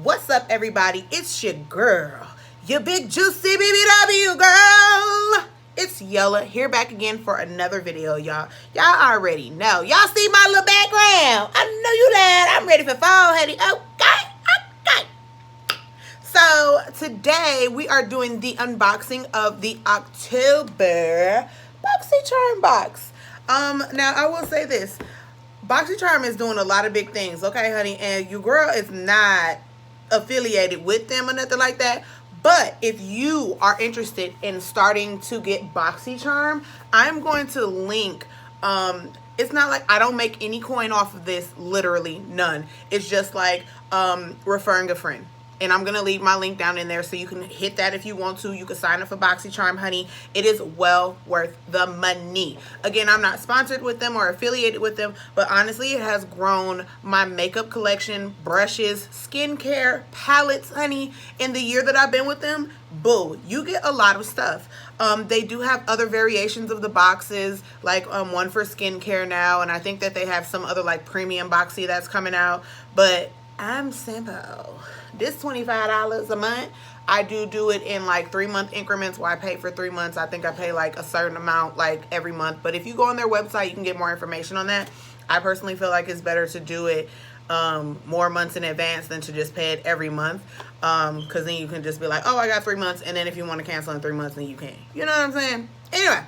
What's up, everybody? It's your girl, your big juicy BBW girl. It's Yola here back again for another video, y'all. Y'all already know. Y'all see my little background? I know you lad. I'm ready for fall, honey. Okay. So today we are doing the unboxing of the October Boxy Charm box. Now I will say this. Boxy Charm is doing a lot of big things, okay, honey? And your girl is not affiliated with them or nothing like that. But if you are interested in starting to get Boxy Charm, I'm going to link. It's not like I don't make any coin off of this, literally none. It's just like referring a friend. And I'm going to leave my link down in there so you can hit that if you want to. You can sign up for Boxy Charm, honey. It is well worth the money. Again, I'm not sponsored with them or affiliated with them, but honestly, it has grown my makeup collection, brushes, skincare, palettes, honey. In the year that I've been with them, boo, you get a lot of stuff. They do have other variations of the boxes, like one for skincare now, and I think that they have some other like premium Boxy that's coming out, but I'm simple. This $25 a month. I do it in like 3-month increments where I pay for 3 months. I think I pay like a certain amount like every month. But if you go on their website, you can get more information on that. I personally feel like it's better to do it more months in advance than to just pay it every month. Because then you can just be like, oh, I got 3 months. And then if you want to cancel in 3 months, then you can. You know what I'm saying? Anyway,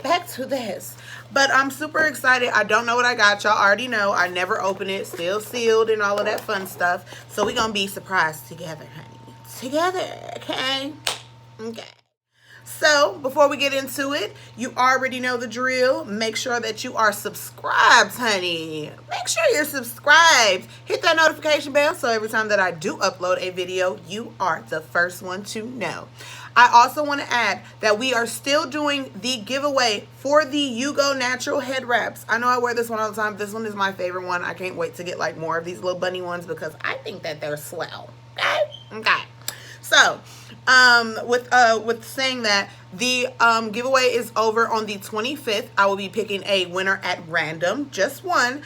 back to this. But I'm super excited. I don't know what I got. Y'all already know. I never open it. Still sealed and all of that fun stuff. So we're going to be surprised together, honey. Together, okay? Okay. So before we get into it, you already know the drill. Make sure that you are subscribed, honey. Make sure you're subscribed. Hit that notification bell so every time that I do upload a video, you are the first one to know. I also want to add that we are still doing the giveaway for the You Go Natural head wraps. I know I wear this one all the time. This one is my favorite one. I can't wait to get like more of these little bunny ones because I think that they're swell. Okay. So, with saying that, the giveaway is over on the 25th. I will be picking a winner at random, just one.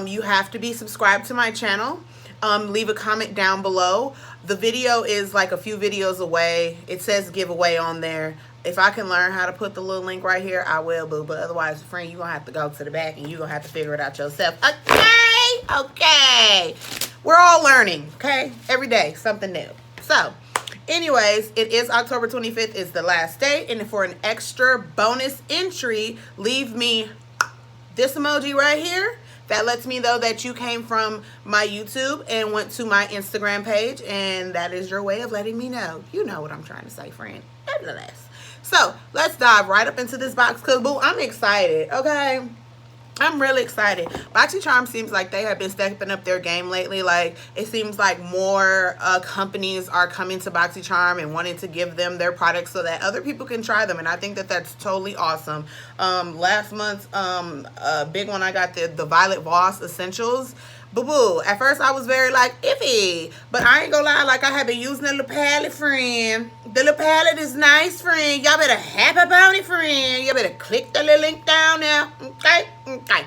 You have to be subscribed to my channel. Leave a comment down below. The video is like a few videos away. It says giveaway on there. If I can learn how to put the little link right here, I will, boo. But otherwise, friend, you're going to have to go to the back and you're going to have to figure it out yourself. Okay. We're all learning, okay? Every day, something new. So, anyways, it is October 25th is the last day. And for an extra bonus entry, leave me this emoji right here. That lets me know that you came from my YouTube and went to my Instagram page, and that is your way of letting me know. You know what I'm trying to say, friend. Nevertheless. So, let's dive right up into this box, because, boo, I'm excited, okay? I'm really excited. Boxy Charm seems like they have been stepping up their game lately. Like, it seems like more companies are coming to Boxy Charm and wanting to give them their products so that other people can try them. And I think that that's totally awesome. Last month, a big one, I got the Violet Voss Essentials. Boo-boo. At first, I was very, like, iffy. But I ain't gonna lie, like, I have been using the little palette, friend. The little palette is nice, friend. Y'all better happy about it, friend. You better click the little link down there. Okay? Okay.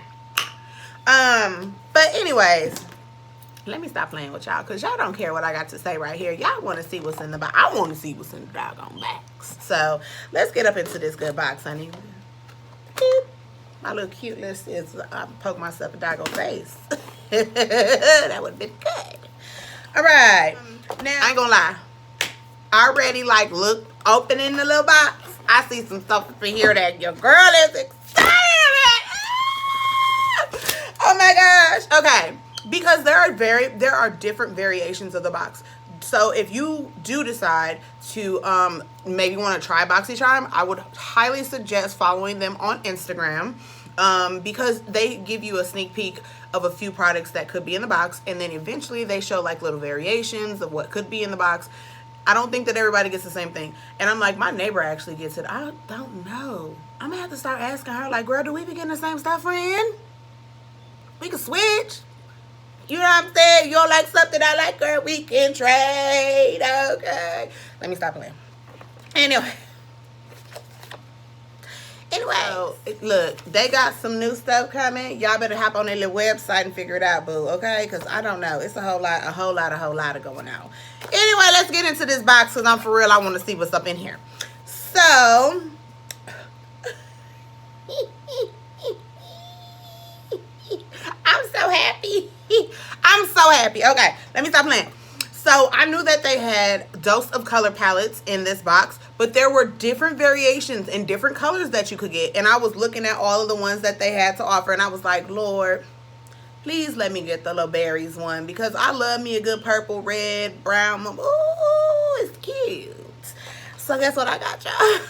But anyways, let me stop playing with y'all, because y'all don't care what I got to say right here. Y'all want to see what's in the box. I want to see what's in the doggone box. So, let's get up into this good box, honey. Beep. My little cuteness is, I poke myself a doggone face. That would have been good. All right. Now, I ain't gonna lie. I already, like, look, opening the little box. I see some stuff up in here that your girl is excited about. Oh, my gosh. Okay. Because there are different variations of the box. So if you do decide to maybe want to try Boxy Charm, I would highly suggest following them on Instagram, because they give you a sneak peek of a few products that could be in the box, and then eventually they show like little variations of what could be in the box. I don't think that everybody gets the same thing. And I'm like, my neighbor actually gets it. I don't know. I'm gonna have to start asking her, like, girl, do we be getting the same stuff, friend? We can switch. You know what I'm saying? You don't like something I like, girl, we can trade. Okay. Let me stop playing. Anyway. Anyway, so, look, they got some new stuff coming. Y'all better hop on their little website and figure it out, boo, okay? Because I don't know. It's a whole lot of going on. Anyway, let's get into this box because I'm for real. I want to see what's up in here. So, I'm so happy. I'm so happy. Okay, let me stop playing. So I knew that they had Dose of Color palettes in this box, but there were different variations and different colors that you could get. And I was looking at all of the ones that they had to offer, and I was like, Lord, please let me get the little berries one because I love me a good purple, red, brown. Ooh, it's cute. So guess what I got, y'all? I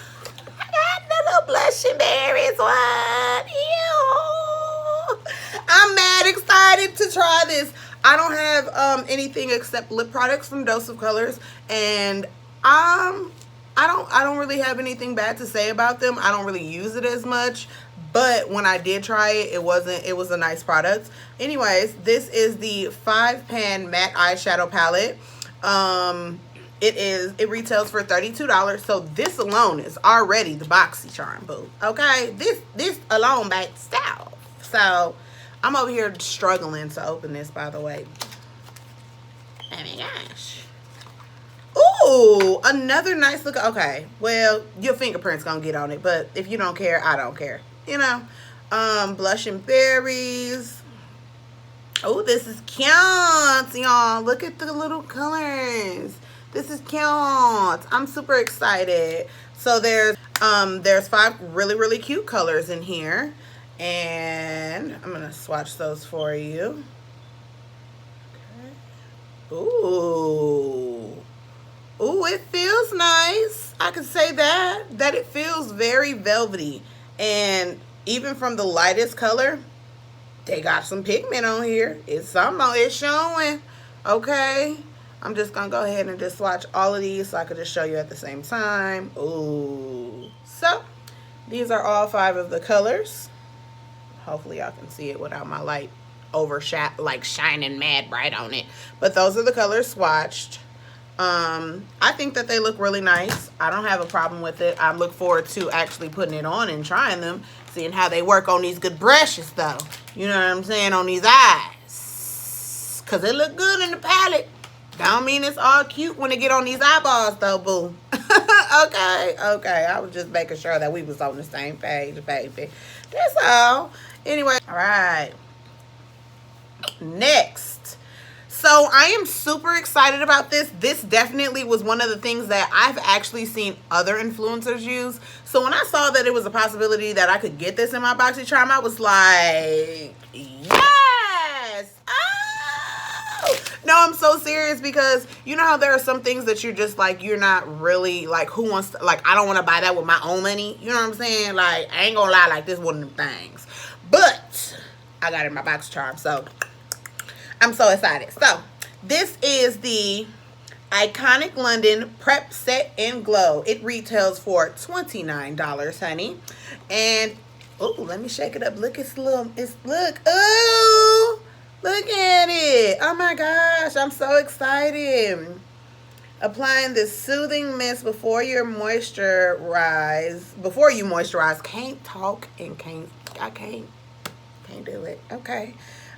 got the little blushing berries one. Ew. I'm mad excited to try this. I don't have anything except lip products from Dose of Colors, and I don't really have anything bad to say about them. I don't really use it as much, but when I did try it, it was a nice product. Anyways, this is the 5-pan matte eyeshadow palette. It retails for $32, so this alone is already the Boxy charm, boo. Okay, this alone by itself. So I'm over here struggling to open this, by the way. Oh my gosh. Ooh, another nice look. Okay, well, your fingerprint's gonna get on it, but if you don't care, I don't care. You know, blushing berries. Oh, this is cute, y'all. Look at the little colors. This is cute. I'm super excited. So there's 5 really cute colors in here. And I'm going to swatch those for you. Okay. Ooh. Ooh, it feels nice. I can say that it feels very velvety. And even from the lightest color, they got some pigment on here. It's showing. Okay. I'm just going to go ahead and just swatch all of these so I could just show you at the same time. Ooh. So, these are all 5 of the colors. Hopefully y'all can see it without my light shining mad bright on it. But those are the colors swatched. I think that they look really nice. I don't have a problem with it. I look forward to actually putting it on and trying them, seeing how they work on these good brushes though. You know what I'm saying? On these eyes. Because they look good in the palette. Don't mean it's all cute when they get on these eyeballs though, boo. Okay. I was just making sure that we was on the same page, baby. That's all. Anyway, all right. Next. So I am super excited about this. This definitely was one of the things that I've actually seen other influencers use. So when I saw that it was a possibility that I could get this in my Boxy charm, I was like, yes. Oh! No, I'm so serious because you know how there are some things that you're just like, you're not really like, who wants to, like, I don't want to buy that with my own money. You know what I'm saying? Like, I ain't gonna lie, like, this one of them things. But I got it in my Boxy charm, so I'm so excited. So this is the Iconic London Prep Set and Glow. It retails for $29, honey. And oh, let me shake it up. Look, look. Oh, look at it. Oh my gosh, I'm so excited. Applying this soothing mist before you moisturize. Can't talk and I can't do it. Okay.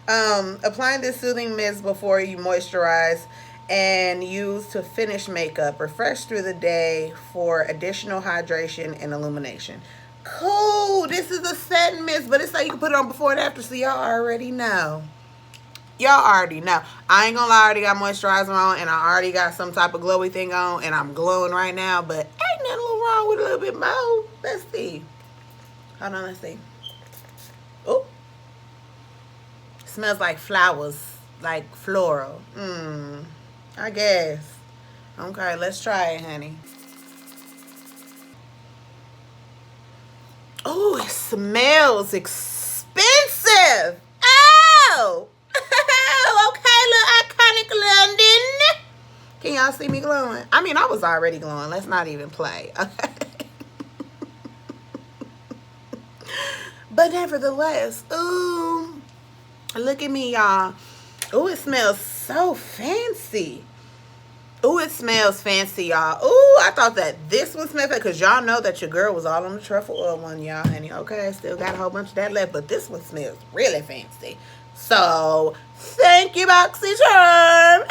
Applying this soothing mist before you moisturize and use to finish makeup. Refresh through the day for additional hydration and illumination. Cool. This is a setting mist, but it's like you can put it on before and after, so y'all already know. Y'all already know. I ain't gonna lie, I already got moisturizer on and I already got some type of glowy thing on and I'm glowing right now, but ain't nothing wrong with a little bit more. Let's see. Hold on, let's see. Oh. Smells like flowers, like floral. I guess. Okay, let's try it, honey. Oh, it smells expensive. Oh! Okay, little Iconic London. Can y'all see me glowing? I mean, I was already glowing. Let's not even play. Okay. But nevertheless, ooh, look at me, y'all. Ooh, it smells so fancy. Ooh, it smells fancy, y'all. Ooh, I thought that this would smell fancy because y'all know that your girl was all on the truffle oil one, y'all, honey. Okay, still got a whole bunch of that left, but this one smells really fancy. So, thank you, Boxy Charm.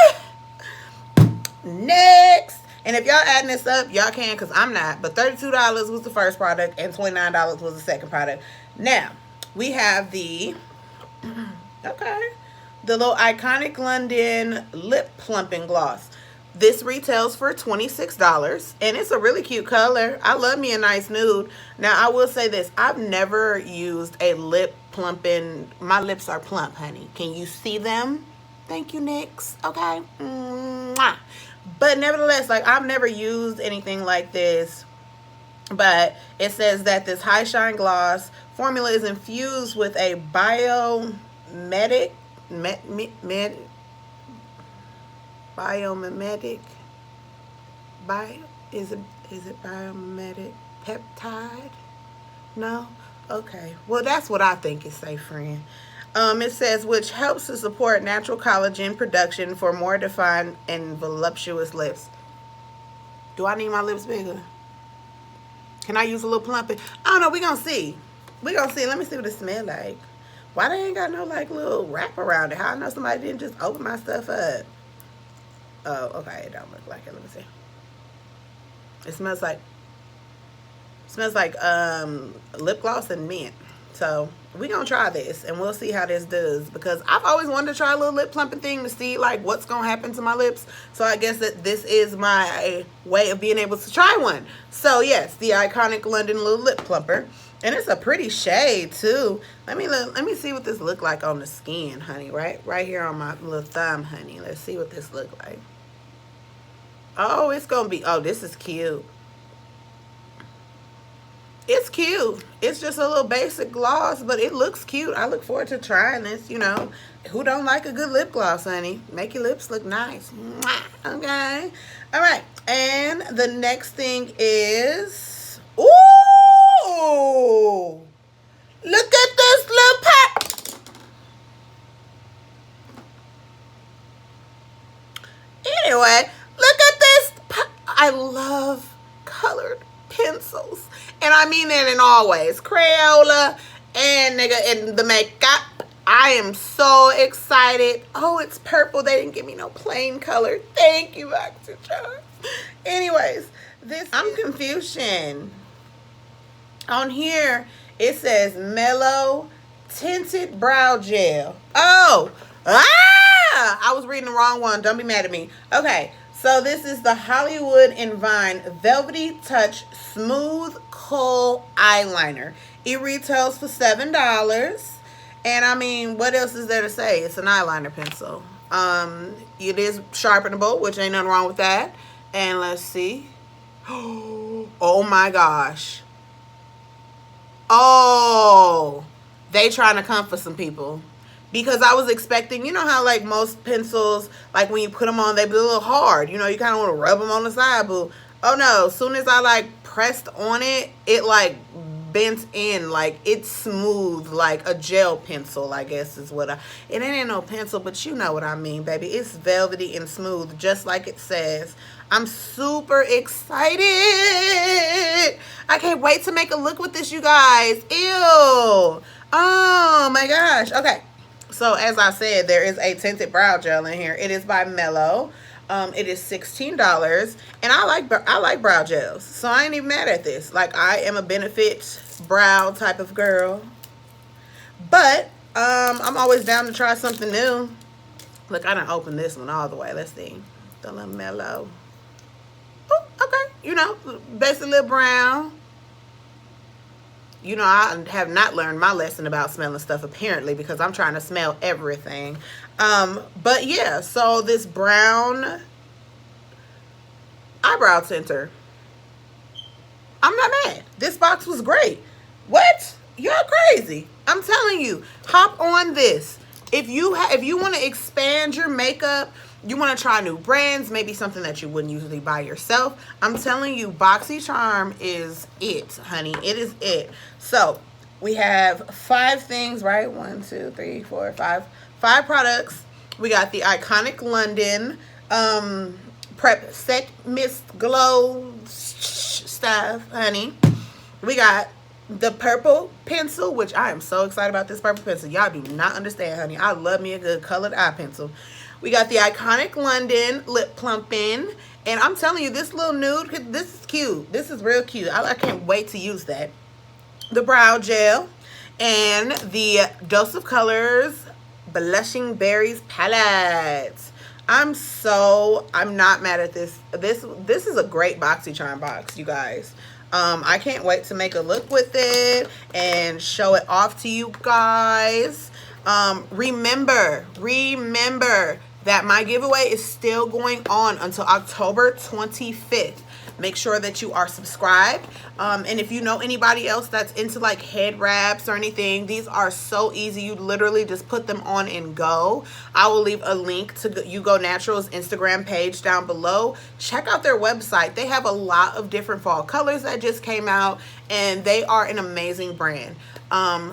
Next. And if y'all adding this up, y'all can because I'm not. But $32 was the first product and $29 was the second product. Now, we have the, okay, the little Iconic London Lip Plumping Gloss. This retails for $26, and it's a really cute color. I love me a nice nude. Now, I will say this. I've never used a lip plumping. My lips are plump, honey. Can you see them? Thank you, NYQUE. Okay? Mwah. But nevertheless, like, I've never used anything like this. But it says that this High Shine Gloss formula is infused with a biomimetic is it biomimetic peptide? No? Okay. Well, that's what I think it say, friend. It says, which helps to support natural collagen production for more defined and voluptuous lips. Do I need my lips bigger? Can I use a little plumping? I don't know. We're going to see. We're going to see. Let me see what it smells like. Why they ain't got no, like, little wrap around it? How I know somebody didn't just open my stuff up? Oh, okay. It don't look like it. Let me see. It smells like lip gloss and mint. So we're gonna try this and we'll see how this does, because I've always wanted to try a little lip plumping thing to see like what's gonna happen to my lips. So I guess that this is my way of being able to try one. So yes, the Iconic London little lip plumper, and it's a pretty shade too. Let me see what this look like on the skin, honey. Right here on my little thumb, honey. Let's see what this look like. Oh, it's gonna be, oh, this is cute. It's cute. It's just a little basic gloss, but it looks cute. I look forward to trying this, you know. Who don't like a good lip gloss, honey? Make your lips look nice. Okay. All right. And the next thing is, ooh! Look at this little pack. Anyway, look at this. I love colored pencils, and I mean that in all ways. Crae Yola and in the makeup. I am so excited. Oh, it's purple. They didn't give me no plain color. Thank you, Boxy Charm. Anyways, I'm confusion. On here it says Mellow Tinted Brow Gel. Oh, I was reading the wrong one. Don't be mad at me. Okay. So this is the Hollywood and Vine Velvety Touch Smooth Kohl Eyeliner. It retails for $7. And I mean, what else is there to say? It's an eyeliner pencil. It is sharpenable, which ain't nothing wrong with that. And let's see. Oh my gosh. Oh, they trying to come for some people. Because I was expecting, you know how like most pencils, like when you put them on, they be a little hard. You know, you kind of want to rub them on the side, boo. Oh no, as soon as I like pressed on it, it like bent in. Like it's smooth, like a gel pencil, I guess is what it ain't no pencil, but you know what I mean, baby. It's velvety and smooth, just like it says. I'm super excited. I can't wait to make a look with this, you guys. Ew. Oh my gosh. Okay. So as I said, there is a tinted brow gel in here. It is by Mellow. It is $16, and I like brow gels, so I ain't even mad at this. Like, I am a benefit brow type of girl, but I'm always down to try something new. Look, I done opened this one all the way. Let's see, the little Mellow. Oh, okay, you know, basic little brown. You know, I have not learned my lesson about smelling stuff, apparently, because I'm trying to smell everything. But yeah, so this brown eyebrow tinter, I'm not mad. This box was great. What? Y'all crazy. I'm telling you, hop on this. If you want to expand your makeup, you want to try new brands, maybe something that you wouldn't usually buy yourself, I'm telling you, Boxy Charm is it, honey. It is it. So we have 5 things, right? 1, 2, 3, 4, 5. 5 products. We got the Iconic London Prep Set Mist Glow stuff, honey. We got the purple pencil, which I am so excited about this purple pencil. Y'all do not understand, honey. I love me a good colored eye pencil. We got the Iconic London Lip Plumping. And I'm telling you, this little nude, this is cute. This is real cute. I can't wait to use that. The brow gel. And the Dose of Colors Blushing Berries palette. I'm not mad at this. This is a great BoxyCharm box, you guys. I can't wait to make a look with it and show it off to you guys. Remember that my giveaway is still going on until October 25th. Make sure that you are subscribed. And if you know anybody else that's into like head wraps or anything, these are so easy. You literally just put them on and go. I will leave a link to You Go Naturals Instagram page down below. Check out their website. They have a lot of different fall colors that just came out, and they are an amazing brand.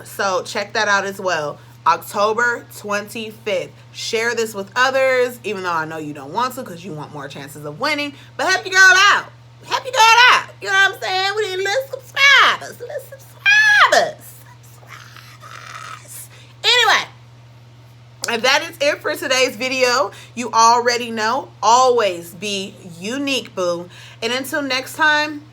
So check that out as well. October 25th. Share this with others, even though I know you don't want to because you want more chances of winning. But help your girl out. Help your girl out. You know what I'm saying? We need little subscribers. Anyway, if that is it for today's video, you already know, always be unique, boo. And until next time,